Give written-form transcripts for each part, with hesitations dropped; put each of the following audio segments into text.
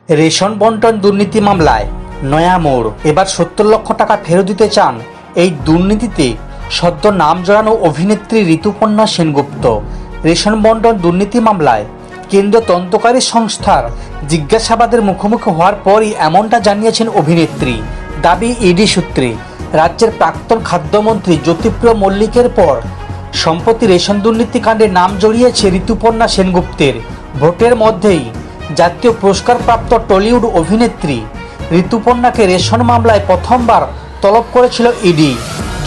Ration বন্টন দুর্নীতি মামলায় নয়া মোড়। এবার 70 লক্ষ টাকা ফেরত দিতে চান এই দুর্নীতিতে সদ্য নাম জড়ানো অভিনেত্রী ঋতুপর্ণা সেনগুপ্ত। রেশন বন্টন দুর্নীতি মামলায় কেন্দ্রীয় তদন্তকারী সংস্থার জিজ্ঞাসাবাদের মুখোমুখি হওয়ার পরই এমনটা জানিয়েছেন অভিনেত্রী। দাবি ইডি সূত্রে, রাজ্যের প্রাক্তন খাদ্যমন্ত্রী জ্যোতিপ্রিয় মল্লিকের পর সম্প্রতি রেশন দুর্নীতিকাণ্ডে নাম জড়িয়েছে ঋতুপর্ণা সেনগুপ্তের। ভোটের মধ্যেই জাতীয় পুরস্কারপ্রাপ্ত টলিউড অভিনেত্রী ঋতুপর্ণাকে রেশন মামলায় প্রথমবার তলব করেছিল ইডি।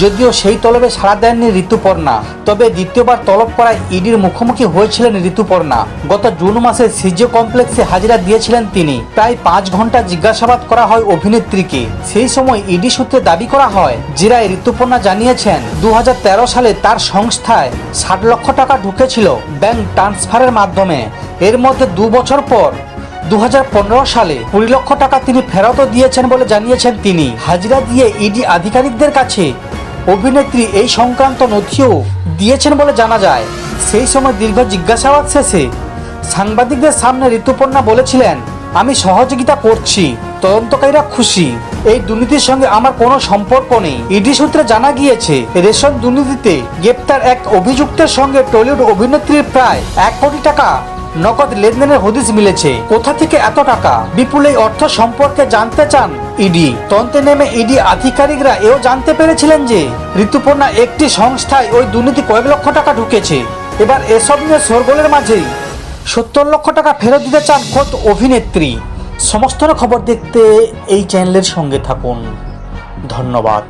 যদিও সেই তলবে সাড়া দেননি ঋতুপর্ণা, তবে দ্বিতীয়বার তলব করায় ইডির মুখোমুখি হয়েছিলেন ঋতুপর্ণা। গত জুন মাসে সিজিও কমপ্লেক্সে হাজিরা দিয়েছিলেন তিনি। প্রায় 5 ঘন্টা জিজ্ঞাসাবাদ করা হয় অভিনেত্রীকে। সেই সময় ইডি সূত্রে দাবি করা হয়, জেরায় ঋতুপর্ণা জানিয়েছেন 2013 সালে তার সংস্থায় 60 লক্ষ টাকা ঢুকেছিল ব্যাংক ট্রান্সফারের মাধ্যমে। এর মধ্যে 2 বছর পর 2015 সালে 20 লক্ষ টাকা তিনি ফেরতও দিয়েছেন বলে জানিয়েছেন তিনি। হাজিরা দিয়ে ইডি আধিকারিকদের কাছে অভিনেত্রী এই সংক্রান্ত নথিও দিয়েছেন বলে জানা যায়। সেই সময় দীর্ঘ জিজ্ঞাসাবাদ শেষে সাংবাদিকদের সামনে ঋতুপর্ণা বলেছিলেন, আমি সহযোগিতা করছি, তদন্তকারীরা খুশি, এই দুর্নীতির সঙ্গে আমার কোনো সম্পর্ক নেই। ইডি সূত্রে জানা গিয়েছে, রেশন দুর্নীতিতে গ্রেপ্তার এক অভিযুক্তের সঙ্গে টলিউড অভিনেত্রীর প্রায় 1 কোটি টাকা নগদ লেনদেনের হদিশ মিলেছে। কোথা থেকে এত টাকা? বিপুল এই অর্থ সম্পর্কে জানতে চান ইডি। তদন্তে নেমে ইডি আধিকারিকরা এও জানতে পেরেছিলেন যে ঋতুপর্ণা একটি সংস্থায় ওই দুর্নীতি কয়েক লক্ষ টাকা ঢুকেছে। এবার এসব নিয়ে শোরগোলের মাঝেই 70 লক্ষ টাকা ফেরত দিতে চান খোদ অভিনেত্রী। সমস্ত খবর দেখতে এই চ্যানেলের সঙ্গে থাকুন। ধন্যবাদ।